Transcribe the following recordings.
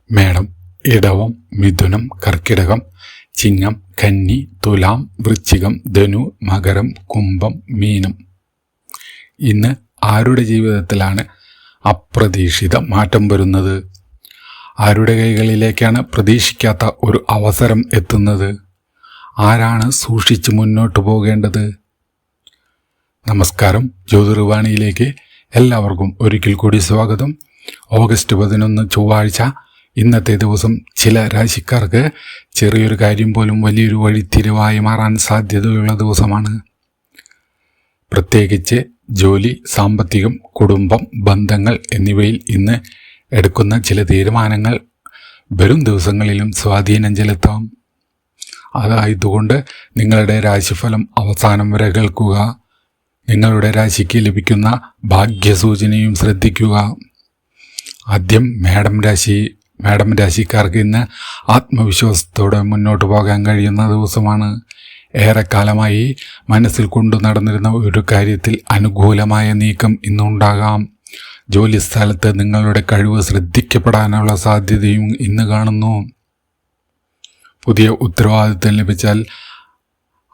മേടം, ഇടവം, മിഥുനം, കർക്കിടകം, ചിങ്ങം, കന്നി, തുലാം, വൃശ്ചികം, ധനു, മകരം, കുംഭം, മീനം. ഇന്ന് ആരുടെ ജീവിതത്തിലാണ് അപ്രതീക്ഷിത മാറ്റം വരുന്നത്? ആരുടെ കൈകളിലേക്കാണ് പ്രതീക്ഷിക്കാത്ത ഒരു അവസരം എത്തുന്നത്? ആരാണ് സൂക്ഷിച്ച് മുന്നോട്ട് പോകേണ്ടത്? നമസ്കാരം, ജ്യോതിർവാണിയിലേക്ക് എല്ലാവർക്കും ഒരിക്കൽ കൂടി സ്വാഗതം. ഓഗസ്റ്റ് 11 ചൊവ്വാഴ്ച. ഇന്നത്തെ ദിവസം ചില രാശിക്കാർക്ക് ചെറിയൊരു കാര്യം പോലും വലിയൊരു വഴിത്തിരിവായി മാറാൻ സാധ്യതയുള്ള ദിവസമാണ്. പ്രത്യേകിച്ച് ജോലി, സാമ്പത്തികം, കുടുംബം, ബന്ധങ്ങൾ എന്നിവയിൽ ഇന്ന് എടുക്കുന്ന ചില തീരുമാനങ്ങൾ വരും ദിവസങ്ങളിലും സ്വാധീനം ചെലുത്താം. അതായതുകൊണ്ട് നിങ്ങളുടെ രാശിഫലം അവസാനം വരെ കേൾക്കുക. നിങ്ങളുടെ രാശിക്ക് ലഭിക്കുന്ന ഭാഗ്യസൂചനയും ശ്രദ്ധിക്കുക. ആദ്യം മേടം രാശിക്കാർക്ക് ഇന്ന് ആത്മവിശ്വാസത്തോടെ മുന്നോട്ട് പോകാൻ കഴിയുന്ന ദിവസമാണ്. ഏറെക്കാലമായി മനസ്സിൽ കൊണ്ടു നടന്നിരുന്ന ഒരു കാര്യത്തിൽ അനുകൂലമായ നീക്കം ഇന്നുണ്ടാകാം. ജോലിസ്ഥലത്ത് നിങ്ങളുടെ കഴിവ് ശ്രദ്ധിക്കപ്പെടാനുള്ള സാധ്യതയും ഇന്ന് കാണുന്നു. പുതിയ ഉത്തരവാദിത്തം ലഭിച്ചാൽ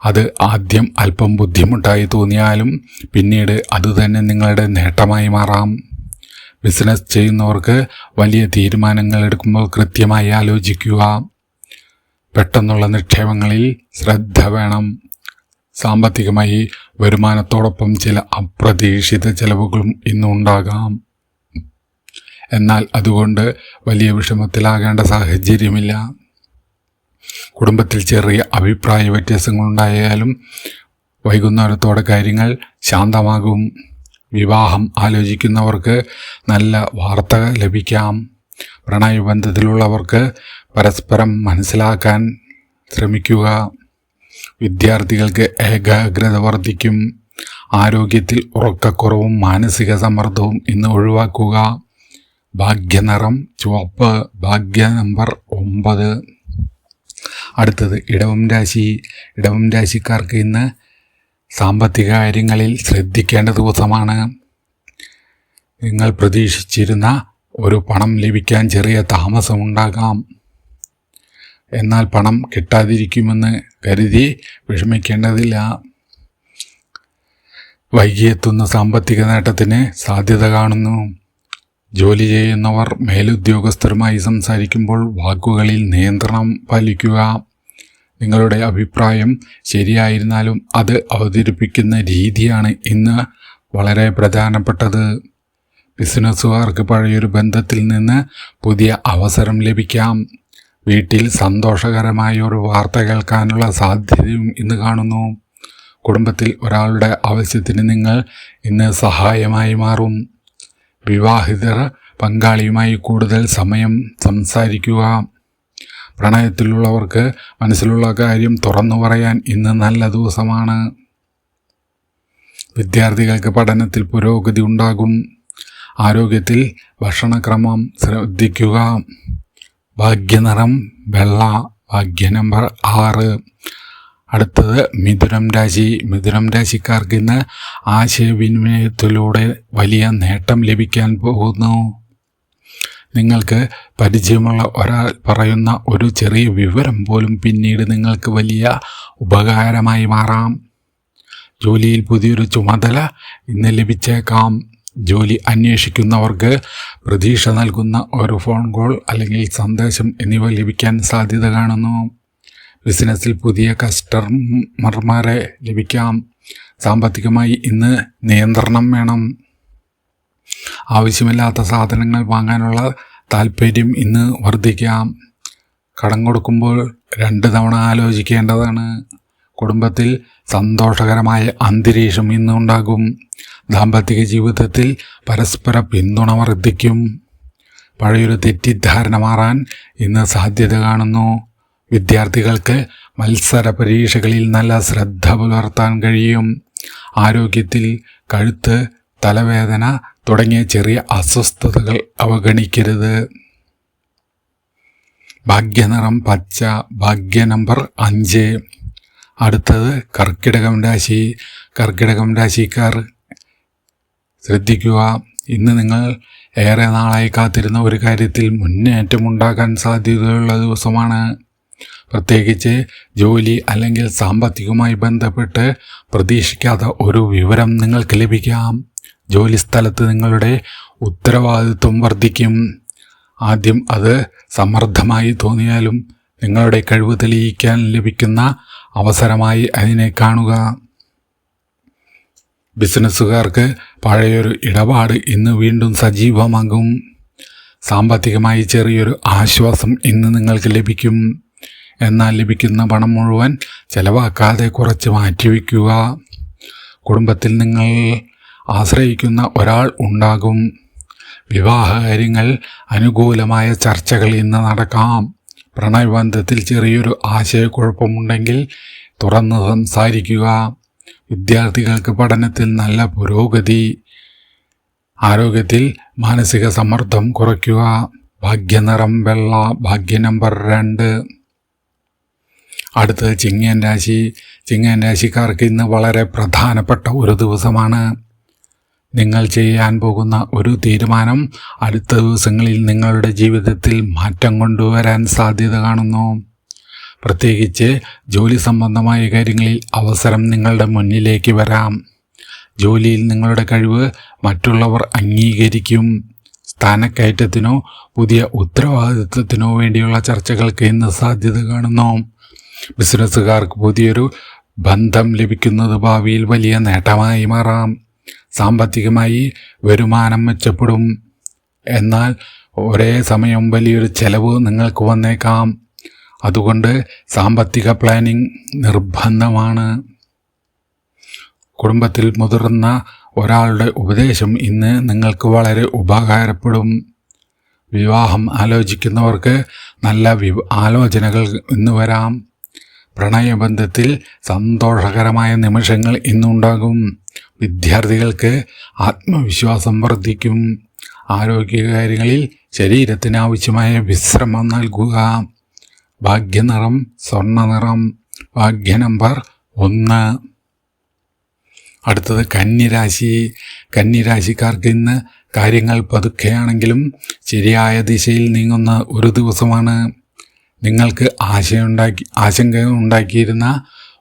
അത് ആദ്യം അല്പം ബുദ്ധിമുട്ടായി തോന്നിയാലും പിന്നീട് അതുതന്നെ നിങ്ങളുടെ നേട്ടമായി മാറാം. ബിസിനസ് ചെയ്യുന്നവർക്ക് വലിയ തീരുമാനങ്ങൾ എടുക്കുമ്പോൾ കൃത്യമായി ആലോചിക്കുക. പെട്ടെന്നുള്ള നിക്ഷേപങ്ങളിൽ ശ്രദ്ധ വേണം. സാമ്പത്തികമായി വരുമാനത്തോടൊപ്പം ചില അപ്രതീക്ഷിത ചെലവുകളും ഇന്നുണ്ടാകാം. എന്നാൽ അതുകൊണ്ട് വലിയ വിഷമത്തിലാകേണ്ട സാഹചര്യമില്ല. കുടുംബത്തിൽ ചെറിയ അഭിപ്രായ വ്യത്യാസങ്ങളുണ്ടായാലും വൈകുന്നേരത്തോടെ കാര്യങ്ങൾ ശാന്തമാകും. വിവാഹം ആലോചിക്കുന്നവർക്ക് നല്ല വാർത്ത ലഭിക്കാം. പ്രണയബന്ധത്തിലുള്ളവർക്ക് പരസ്പരം മനസ്സിലാക്കാൻ ശ്രമിക്കുക. വിദ്യാർത്ഥികൾക്ക് ഏകാഗ്രത വർദ്ധിക്കും. ആരോഗ്യത്തിൽ ഉറക്കക്കുറവും മാനസിക സമ്മർദ്ദവും ഇന്ന് ഒഴിവാക്കുക. ഭാഗ്യനിറം ചുവപ്പ്, ഭാഗ്യ നമ്പർ 9. അടുത്തത് ഇടവം രാശി. ഇടവം രാശിക്കാർക്ക് ഇന്ന് സാമ്പത്തിക കാര്യങ്ങളിൽ ശ്രദ്ധിക്കേണ്ട ദിവസമാണ്. നിങ്ങൾ പ്രതീക്ഷിച്ചിരുന്ന ഒരു പണം ലഭിക്കാൻ ചെറിയ താമസമുണ്ടാകാം. എന്നാൽ പണം കിട്ടാതിരിക്കുമെന്ന് കരുതി വിഷമിക്കേണ്ടതില്ല. വൈകിയെത്തുന്ന സാമ്പത്തിക നേട്ടത്തിന് സാധ്യത കാണുന്നു. ജോലി ചെയ്യുന്നവർ മേലുദ്യോഗസ്ഥരുമായി സംസാരിക്കുമ്പോൾ വാക്കുകളിൽ നിയന്ത്രണം പാലിക്കുക. നിങ്ങളുടെ അഭിപ്രായം ശരിയായിരുന്നാലും അത് അവതരിപ്പിക്കുന്ന രീതിയാണ് ഇന്ന് വളരെ പ്രധാനപ്പെട്ടത്. ബിസിനസ്സുകാർക്ക് പഴയൊരു ബന്ധത്തിൽ നിന്ന് പുതിയ അവസരം ലഭിക്കാം. വീട്ടിൽ സന്തോഷകരമായ ഒരു വാർത്ത കേൾക്കാനുള്ള സാധ്യതയും ഇന്ന് കാണുന്നു. കുടുംബത്തിൽ ഒരാളുടെ ആവശ്യത്തിന് നിങ്ങൾ ഇന്ന് സഹായമായി മാറും. വിവാഹിതർ പങ്കാളിയുമായി കൂടുതൽ സമയം സംസാരിക്കുക. പ്രണയത്തിലുള്ളവർക്ക് മനസ്സിലുള്ള കാര്യം തുറന്നു പറയാൻ ഇന്ന് നല്ല ദിവസമാണ്. വിദ്യാർത്ഥികൾക്ക് പഠനത്തിൽ പുരോഗതി ഉണ്ടാകും. ആരോഗ്യത്തിൽ ഭക്ഷണക്രമം ശ്രദ്ധിക്കുക. ഭാഗ്യനിറം വെള്ള, ഭാഗ്യ നമ്പർ 6. അടുത്തത് മിഥുനം രാശി. മിഥുനം രാശിക്കാർക്ക് ഇന്ന് ആശയവിനിമയത്തിലൂടെ വലിയ നേട്ടം ലഭിക്കാൻ പോകുന്നു. നിങ്ങൾക്ക് പരിചയമുള്ള ഒരാൾ പറയുന്ന ഒരു ചെറിയ വിവരം പോലും പിന്നീട് നിങ്ങൾക്ക് വലിയ ഉപകാരമായി മാറാം. ജോലിയിൽ പുതിയൊരു ചുമതല ഇന്ന് ലഭിച്ചേക്കാം. ജോലി അന്വേഷിക്കുന്നവർക്ക് പ്രതീക്ഷ നൽകുന്ന ഒരു ഫോൺ കോൾ അല്ലെങ്കിൽ സന്ദേശം എന്നിവ ലഭിക്കാൻ സാധ്യത കാണുന്നു. ബിസിനസ്സിൽ പുതിയ കസ്റ്റമർമാരെ ലഭിക്കാം. സാമ്പത്തികമായി ഇന്ന് നിയന്ത്രണം വേണം. ആവശ്യമില്ലാത്ത സാധനങ്ങൾ വാങ്ങാനുള്ള താല്പര്യം ഇന്ന് വർദ്ധിക്കാം. കടം കൊടുക്കുമ്പോൾ 2 തവണ ആലോചിക്കേണ്ടതാണ്. കുടുംബത്തിൽ സന്തോഷകരമായ അന്തരീക്ഷം ഇന്ന് ഉണ്ടാകും. ദാമ്പത്തിക ജീവിതത്തിൽ പരസ്പര പിന്തുണ വർദ്ധിക്കും. പഴയൊരു തെറ്റിദ്ധാരണ മാറാൻ ഇന്ന് സാധ്യത കാണുന്നു. വിദ്യാർത്ഥികൾക്ക് മത്സര പരീക്ഷകളിൽ നല്ല ശ്രദ്ധ പുലർത്താൻ കഴിയും. ആരോഗ്യത്തിൽ കഴുത്ത്, തലവേദന തുടങ്ങിയ ചെറിയ അസ്വസ്ഥതകൾ അവഗണിക്കരുത്. ഭാഗ്യനിറം പച്ച, ഭാഗ്യ നമ്പർ 5. അടുത്തത് കർക്കിടകം രാശി. കർക്കിടകം രാശിക്കാർ ശ്രദ്ധിക്കുക. ഇന്ന് നിങ്ങൾ ഏറെ നാളായി കാത്തിരുന്ന ഒരു കാര്യത്തിൽ മുന്നേറ്റമുണ്ടാകാൻ സാധ്യതയുള്ള ദിവസമാണ്. പ്രത്യേകിച്ച് ജോലി അല്ലെങ്കിൽ സാമ്പത്തികവുമായി ബന്ധപ്പെട്ട് പ്രതീക്ഷിക്കാത്ത ഒരു വിവരം നിങ്ങൾക്ക് ലഭിക്കാം. ജോലിസ്ഥലത്ത് നിങ്ങളുടെ ഉത്തരവാദിത്വം വർദ്ധിക്കും. ആദ്യം അത് സമ്മർദ്ദമായി തോന്നിയാലും നിങ്ങളുടെ കഴിവ് തെളിയിക്കാൻ ലഭിക്കുന്ന അവസരമായി അതിനെ കാണുക. ബിസിനസ്സുകാർക്ക് പഴയൊരു ഇടപാട് ഇന്ന് വീണ്ടും സജീവമാകും. സാമ്പത്തികമായി ചെറിയൊരു ആശ്വാസം ഇന്ന് നിങ്ങൾക്ക് ലഭിക്കും. എന്നാൽ ലഭിക്കുന്ന പണം മുഴുവൻ ചെലവാക്കാതെ കുറച്ച് മാറ്റിവെക്കുക. കുടുംബത്തിൽ നിങ്ങൾ ആശ്രയിക്കുന്ന ഒരാൾ ഉണ്ടാകും. വിവാഹകാര്യങ്ങൾ അനുകൂലമായ ചർച്ചകൾ ഇന്ന് നടക്കാം. പ്രണയബന്ധത്തിൽ ചെറിയൊരു ആശയക്കുഴപ്പമുണ്ടെങ്കിൽ തുറന്ന് സംസാരിക്കുക. വിദ്യാർത്ഥികൾക്ക് പഠനത്തിൽ നല്ല പുരോഗതി. ആരോഗ്യത്തിൽ മാനസിക സമ്മർദ്ദം കുറയ്ക്കുക. ഭാഗ്യനിറം വെള്ള. ഭാഗ്യ നമ്പർ 2. അടുത്തത് ചിങ്ങൻ രാശി. ചിങ്ങൻ രാശിക്കാർക്ക് ഇന്ന് വളരെ പ്രധാനപ്പെട്ട ഒരു ദിവസമാണ്. നിങ്ങൾ ചെയ്യാൻ പോകുന്ന ഒരു തീരുമാനം അടുത്ത ദിവസങ്ങളിൽ നിങ്ങളുടെ ജീവിതത്തിൽ മാറ്റം കൊണ്ടുവരാൻ സാധ്യത കാണുന്നു. പ്രത്യേകിച്ച് ജോലി സംബന്ധമായ കാര്യങ്ങളിൽ അവസരം നിങ്ങളുടെ മുന്നിലേക്ക് വരാം. ജോലിയിൽ നിങ്ങളുടെ കഴിവ് മറ്റുള്ളവർ അംഗീകരിക്കും. സ്ഥാനക്കയറ്റത്തിനോ പുതിയ ഉത്തരവാദിത്വത്തിനോ വേണ്ടിയുള്ള ചർച്ചകൾക്ക് ഇന്ന് സാധ്യത കാണുന്നു. ബിസിനസ്സുകാർക്ക് പുതിയൊരു ബന്ധം ലഭിക്കുന്നത് ഭാവിയിൽ വലിയ നേട്ടമായി മാറാം. സാമ്പത്തികമായി വരുമാനം മെച്ചപ്പെടും. എന്നാൽ ഒരേ സമയം വലിയൊരു ചെലവ് നിങ്ങൾക്ക് വന്നേക്കാം. അതുകൊണ്ട് സാമ്പത്തിക പ്ലാനിംഗ് നിർബന്ധമാണ്. കുടുംബത്തിൽ മുതിർന്ന ഒരാളുടെ ഉപദേശം ഇന്ന് നിങ്ങൾക്ക് വളരെ ഉപകാരപ്പെടും. വിവാഹം ആലോചിക്കുന്നവർക്ക് നല്ല ആലോചനകൾ ഇന്ന് വരാം. പ്രണയബന്ധത്തിൽ സന്തോഷകരമായ നിമിഷങ്ങൾ ഇന്നുണ്ടാകും. വിദ്യാർത്ഥികൾക്ക് ആത്മവിശ്വാസം വർദ്ധിക്കും. ആരോഗ്യകാര്യങ്ങളിൽ ശരീരത്തിന് ആവശ്യമായ വിശ്രമം നൽകുക. ഭാഗ്യനിറം സ്വർണ്ണ നിറം. ഭാഗ്യ നമ്പർ 1. അടുത്തത് കന്നിരാശി. കന്നിരാശിക്കാർക്ക് ഇന്ന് കാര്യങ്ങൾ പതുക്കെയാണെങ്കിലും ശരിയായ ദിശയിൽ നീങ്ങുന്ന ഒരു ദിവസമാണ്. നിങ്ങൾക്ക് ആശങ്ക ഉണ്ടാക്കിയിരുന്ന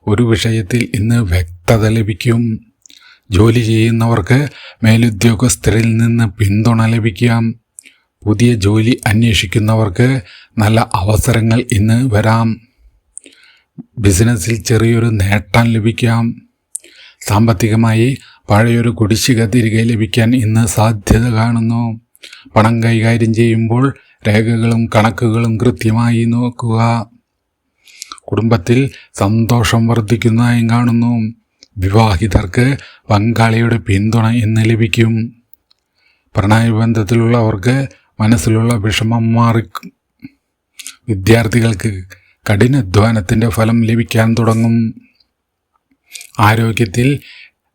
ഒരു വിഷയത്തിൽ ഇന്ന് വ്യക്തത ലഭിക്കും. ജോലി ചെയ്യുന്നവർക്ക് മേലുദ്യോഗസ്ഥരിൽ നിന്ന് പിന്തുണ ലഭിക്കാം. പുതിയ ജോലി അന്വേഷിക്കുന്നവർക്ക് നല്ല അവസരങ്ങൾ ഇന്ന് വരാം. ബിസിനസ്സിൽ ചെറിയൊരു നേട്ടം ലഭിക്കാം. സാമ്പത്തികമായി പഴയൊരു കുടിശ്ശിക തിരികെ ലഭിക്കാൻ ഇന്ന് സാധ്യത കാണുന്നു. പണം കൈകാര്യം ചെയ്യുമ്പോൾ രേഖകളും കണക്കുകളും കൃത്യമായി നോക്കുക. കുടുംബത്തിൽ സന്തോഷം വർദ്ധിക്കുന്നതായും കാണുന്നു. വിവാഹിതർക്ക് പങ്കാളിയുടെ പിന്തുണ ഇന്ന് ലഭിക്കും. പ്രണയബന്ധത്തിലുള്ളവർക്ക് മനസ്സിലുള്ള വിഷമം മാറിക്കും. വിദ്യാർത്ഥികൾക്ക് കഠിനാധ്വാനത്തിൻ്റെ ഫലം ലഭിക്കാൻ തുടങ്ങും. ആരോഗ്യത്തിൽ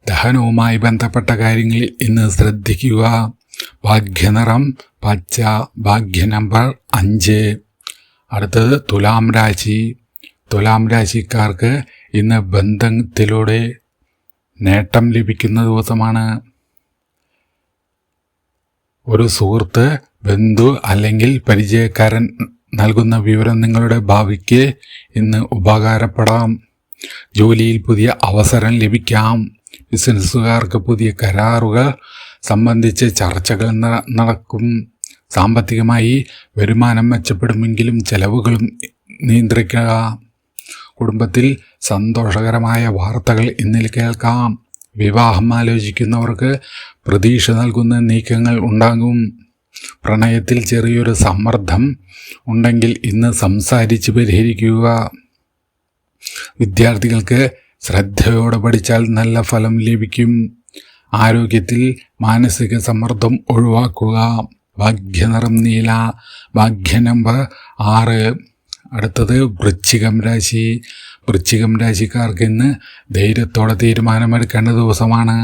ദഹനവുമായി ബന്ധപ്പെട്ട കാര്യങ്ങളിൽ ഇന്ന് ശ്രദ്ധിക്കുക. ഭാഗ്യനിറം പച്ച. ഭാഗ്യ നമ്പർ 5. അടുത്തത് തുലാം രാശി. തുലാം രാശിക്കാർക്ക് ഇന്ന് ബന്ധത്തിലൂടെ നേട്ടം ലഭിക്കുന്ന ദിവസമാണ്. ഒരു സുഹൃത്ത്, ബന്ധു അല്ലെങ്കിൽ പരിചയക്കാരൻ നൽകുന്ന വിവരം നിങ്ങളുടെ ഭാവിക്ക് ഇന്ന് ഉപകാരപ്പെടാം. ജോലിയിൽ പുതിയ അവസരം ലഭിക്കാം. ബിസിനസ്സുകാർക്ക് പുതിയ കരാറുകൾ സംബന്ധിച്ച് ചർച്ചകൾ നടക്കും. സാമ്പത്തികമായി വരുമാനം മെച്ചപ്പെടുമെങ്കിലും ചെലവുകളും നിയന്ത്രിക്കുക. കുടുംബത്തിൽ സന്തോഷകരമായ വാർത്തകൾ ഇന്നിൽ കേൾക്കാം. വിവാഹം ആലോചിക്കുന്നവർക്ക് പ്രതീക്ഷ നൽകുന്ന നീക്കങ്ങൾ ഉണ്ടാകും. പ്രണയത്തിൽ ചെറിയൊരു സമ്മർദ്ദം ഉണ്ടെങ്കിൽ ഇന്ന് സംസാരിച്ച് പരിഹരിക്കുക. വിദ്യാർത്ഥികൾക്ക് ശ്രദ്ധയോടെ പഠിച്ചാൽ നല്ല ഫലം ലഭിക്കും. ആരോഗ്യത്തിൽ മാനസിക സമ്മർദ്ദം ഒഴിവാക്കുക. ഭാഗ്യനിറം നീല. ഭാഗ്യ നമ്പർ 6. അടുത്തത് വൃശ്ചികം രാശി. വൃശ്ചികം രാശിക്കാർക്ക് ഇന്ന് ധൈര്യത്തോടെ തീരുമാനമെടുക്കേണ്ട ദിവസമാണ്.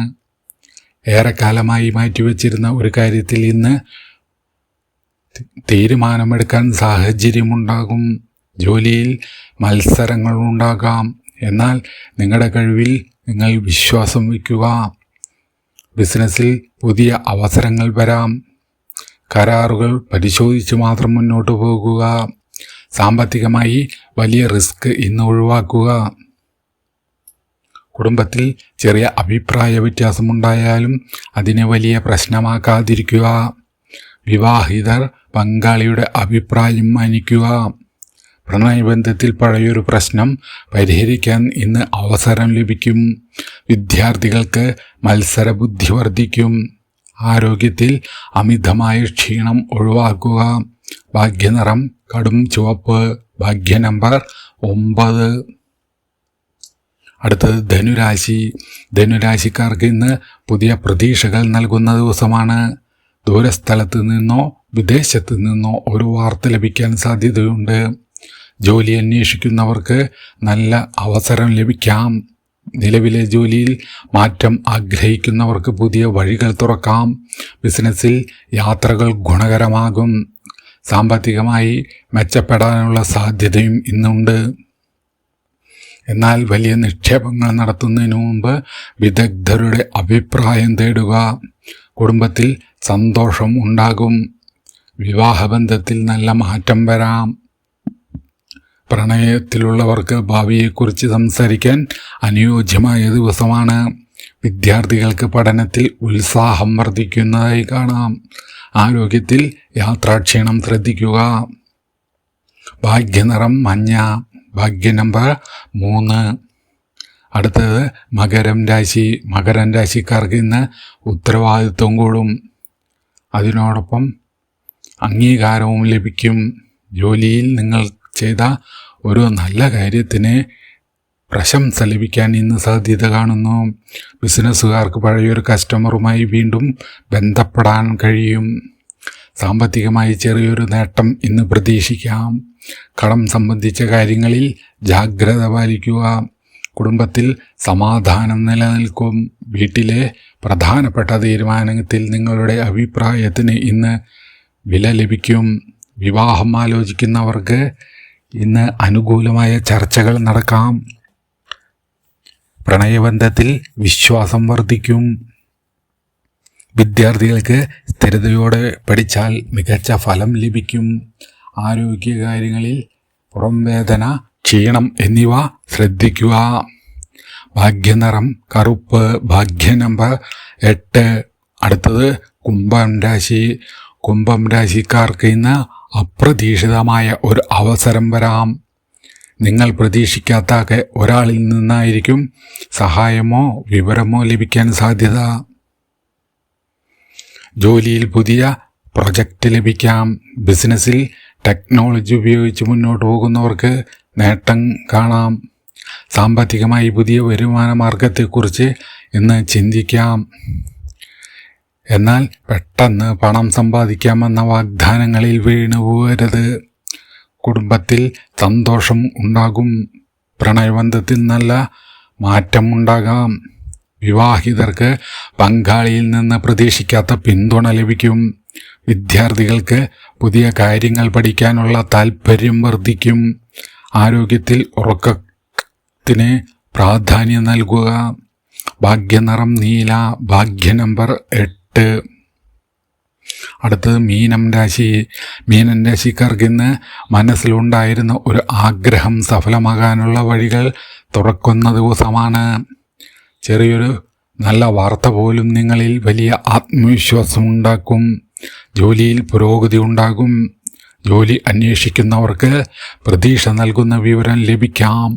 ഏറെക്കാലമായി മാറ്റിവെച്ചിരുന്ന ഒരു കാര്യത്തിൽ ഇന്ന് തീരുമാനമെടുക്കാൻ സാഹചര്യമുണ്ടാകും. ജോലിയിൽ മത്സരങ്ങളുണ്ടാകാം. എന്നാൽ നിങ്ങളുടെ കഴിവിൽ നിങ്ങൾ വിശ്വാസം വയ്ക്കുക. ബിസിനസ്സിൽ പുതിയ അവസരങ്ങൾ വരാം. കരാറുകൾ പരിശോധിച്ച് മാത്രം മുന്നോട്ട് പോകുക. സാമ്പത്തികമായി വലിയ റിസ്ക് ഇന്ന് ഒഴിവാക്കുക. കുടുംബത്തിൽ ചെറിയ അഭിപ്രായ വ്യത്യാസമുണ്ടായാലും അതിനെ വലിയ പ്രശ്നമാക്കാതിരിക്കുക. വിവാഹിതർ പങ്കാളിയുടെ അഭിപ്രായം മാനിക്കുക. പ്രണയബന്ധത്തിൽ പഴയൊരു പ്രശ്നം പരിഹരിക്കാൻ ഇന്ന് അവസരം ലഭിക്കും. വിദ്യാർത്ഥികൾക്ക് മത്സരബുദ്ധി വർദ്ധിക്കും. ആരോഗ്യത്തിൽ അമിതമായ ക്ഷീണം ഒഴിവാക്കുക. ഭാഗ്യനിറം കടും ചുവപ്പ്. ഭാഗ്യ നമ്പർ 9. അടുത്തത് ധനുരാശി. ധനുരാശിക്കാർക്ക് ഇന്ന് പുതിയ പ്രതീക്ഷകൾ നൽകുന്ന ദിവസമാണ്. ദൂരസ്ഥലത്ത് നിന്നോ വിദേശത്ത് നിന്നോ ഒരു വാർത്ത ലഭിക്കാൻ സാധ്യതയുണ്ട്. ജോലി അന്വേഷിക്കുന്നവർക്ക് നല്ല അവസരം ലഭിക്കാം. നിലവിലെ ജോലിയിൽ മാറ്റം ആഗ്രഹിക്കുന്നവർക്ക് പുതിയ വഴികൾ തുറക്കാം. ബിസിനസ്സിൽ യാത്രകൾ ഗുണകരമാകും. സാമ്പത്തികമായി മെച്ചപ്പെടാനുള്ള സാധ്യതയും ഇന്നുണ്ട്. എന്നാൽ വലിയ നിക്ഷേപങ്ങൾ നടത്തുന്നതിന് മുമ്പ് വിദഗ്ധരുടെ അഭിപ്രായം തേടുക. കുടുംബത്തിൽ സന്തോഷം ഉണ്ടാകും. വിവാഹബന്ധത്തിൽ നല്ല മാറ്റം വരാം. പ്രണയത്തിലുള്ളവർക്ക് ഭാവിയെക്കുറിച്ച് സംസാരിക്കാൻ അനുയോജ്യമായ ദിവസമാണ്. വിദ്യാർത്ഥികൾക്ക് പഠനത്തിൽ ഉത്സാഹം വർദ്ധിക്കുന്നതായി കാണാം. ആരോഗ്യത്തിൽ യാത്രാക്ഷീണം ശ്രദ്ധിക്കുക. ഭാഗ്യനിറം മഞ്ഞ. ഭാഗ്യ നമ്പർ 3. അടുത്തത് മകരം രാശി. മകരം രാശിക്കാർക്ക് ഇന്ന് ഉത്തരവാദിത്വം കൂടും. അതിനോടൊപ്പം അംഗീകാരവും ലഭിക്കും. ജോലിയിൽ നിങ്ങൾ ചെയ്ത ഒരു നല്ല കാര്യത്തിന് പ്രശംസ ലഭിക്കാൻ ഇന്ന് സാധ്യത കാണുന്നു. ബിസിനസ്സുകാർക്ക് പഴയൊരു കസ്റ്റമറുമായി വീണ്ടും ബന്ധപ്പെടാൻ കഴിയും. സാമ്പത്തികമായി ചെറിയൊരു നേട്ടം ഇന്ന് പ്രതീക്ഷിക്കാം. കടം സംബന്ധിച്ച കാര്യങ്ങളിൽ ജാഗ്രത പാലിക്കുക. കുടുംബത്തിൽ സമാധാനം നിലനിൽക്കും. വീട്ടിലെ പ്രധാനപ്പെട്ട തീരുമാനത്തിൽ നിങ്ങളുടെ അഭിപ്രായത്തിന് ഇന്ന് വില ലഭിക്കും. വിവാഹം ആലോചിക്കുന്നവർക്ക് ഇന്ന് അനുകൂലമായ ചർച്ചകൾ നടക്കാം. പ്രണയബന്ധത്തിൽ വിശ്വാസം വർദ്ധിക്കും. വിദ്യാർത്ഥികൾക്ക് സ്ഥിരതയോടെ പഠിച്ചാൽ മികച്ച ഫലം ലഭിക്കും. ആരോഗ്യകാര്യങ്ങളിൽ പുറംവേദന, ക്ഷീണം എന്നിവ ശ്രദ്ധിക്കുക. ഭാഗ്യനിറം കറുപ്പ്. ഭാഗ്യ നമ്പർ 8. അടുത്തത് കുംഭം രാശി. കുംഭം രാശിക്കാർക്ക് ഇന്ന് അപ്രതീക്ഷിതമായ ഒരു അവസരം വരാം. നിങ്ങൾ പ്രതീക്ഷിക്കാത്ത ഒരാളിൽ നിന്നായിരിക്കും സഹായമോ വിവരമോ ലഭിക്കാൻ സാധ്യത. ജോലിയിൽ പുതിയ പ്രൊജക്റ്റ് ലഭിക്കാം. ബിസിനസ്സിൽ ടെക്നോളജി ഉപയോഗിച്ച് മുന്നോട്ട് പോകുന്നവർക്ക് നേട്ടം കാണാം. സാമ്പത്തികമായി പുതിയ വരുമാന മാർഗത്തെക്കുറിച്ച് ഇന്ന് ചിന്തിക്കാം. എന്നാൽ പെട്ടെന്ന് പണം സമ്പാദിക്കാമെന്ന വാഗ്ദാനങ്ങളിൽ വീണു പോകരുത്. കുടുംബത്തിൽ സന്തോഷം ഉണ്ടാകും. പ്രണയബന്ധത്തിൽ നല്ല മാറ്റമുണ്ടാകാം. വിവാഹിതർക്ക് പങ്കാളിയിൽ നിന്ന് പ്രതീക്ഷിക്കാത്ത പിന്തുണ ലഭിക്കും. വിദ്യാർത്ഥികൾക്ക് പുതിയ കാര്യങ്ങൾ പഠിക്കാനുള്ള താൽപ്പര്യം വർദ്ധിക്കും. ആരോഗ്യത്തിൽ ഉറക്കത്തിന് പ്രാധാന്യം നൽകുക. ഭാഗ്യനിറം നീല. ഭാഗ്യ നമ്പർ 8. അടുത്തത് മീനം രാശി. മീനം രാശിക്കാർക്ക് ഇന്ന് മനസ്സിലുണ്ടായിരുന്ന ഒരു ആഗ്രഹം സഫലമാകാനുള്ള വഴികൾ തുറക്കുന്ന ദിവസമാണ്. ചെറിയൊരു നല്ല വാർത്ത പോലും നിങ്ങളിൽ വലിയ ആത്മവിശ്വാസം ഉണ്ടാക്കും. ജോലിയിൽ പുരോഗതി ഉണ്ടാകും. ജോലി അന്വേഷിക്കുന്നവർക്ക് പ്രതീക്ഷ നൽകുന്ന വിവരം ലഭിക്കാം.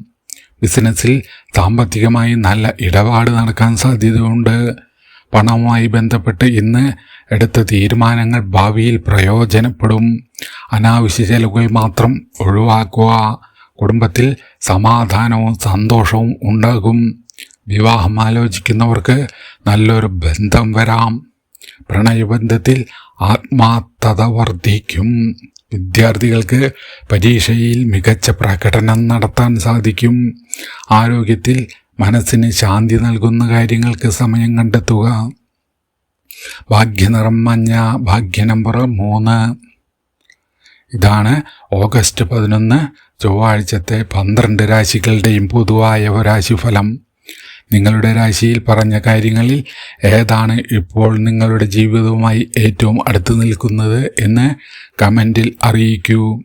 ബിസിനസ്സിൽ സാമ്പത്തികമായി നല്ല ഇടപാട് നടക്കാൻ സാധ്യതയുണ്ട്. പണവുമായി ബന്ധപ്പെട്ട് ഇന്ന് എടുത്ത തീരുമാനങ്ങൾ ഭാവിയിൽ പ്രയോജനപ്പെടും. അനാവശ്യ ചെലവുകൾ മാത്രം ഒഴിവാക്കുക. കുടുംബത്തിൽ സമാധാനവും സന്തോഷവും ഉണ്ടാകും. വിവാഹം ആലോചിക്കുന്നവർക്ക് നല്ലൊരു ബന്ധം വരാം. പ്രണയബന്ധത്തിൽ ആത്മാർത്ഥത വർദ്ധിക്കും. വിദ്യാർത്ഥികൾക്ക് പരീക്ഷയിൽ മികച്ച പ്രകടനം നടത്താൻ സാധിക്കും. ആരോഗ്യത്തിൽ മനസ്സിന് ശാന്തി നൽകുന്ന കാര്യങ്ങൾക്ക് സമയം കണ്ടെത്തുക. ഭാഗ്യനിറം മഞ്ഞ. ഭാഗ്യ നമ്പർ 3. ഇതാണ് ഓഗസ്റ്റ് 11 ചൊവ്വാഴ്ചത്തെ 12 രാശികളുടെയും പൊതുവായ രാശിഫലം. നിങ്ങളുടെ രാശിയിൽ പറഞ്ഞ കാര്യങ്ങളിൽ ഏതാണ് ഇപ്പോൾ നിങ്ങളുടെ ജീവിതവുമായി ഏറ്റവും അടുത്ത് നിൽക്കുന്നത് എന്ന് കമൻറ്റിൽ അറിയിക്കൂ.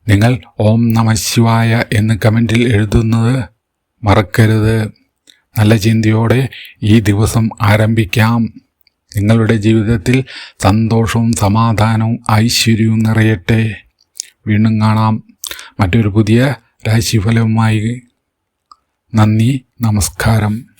നിങ്ങൾ ഓം നമഃ ശിവായ എന്ന് കമൻറ്റിൽ എഴുതുന്നത് മറക്കരുത്. നല്ല ചിന്തയോടെ ഈ ദിവസം ആരംഭിക്കാം. നിങ്ങളുടെ ജീവിതത്തിൽ സന്തോഷവും സമാധാനവും ഐശ്വര്യവും നിറയട്ടെ. വീണ്ടും കാണാം മറ്റൊരു പുതിയ രാശിഫലവുമായി. നന്ദി, നമസ്കാരം.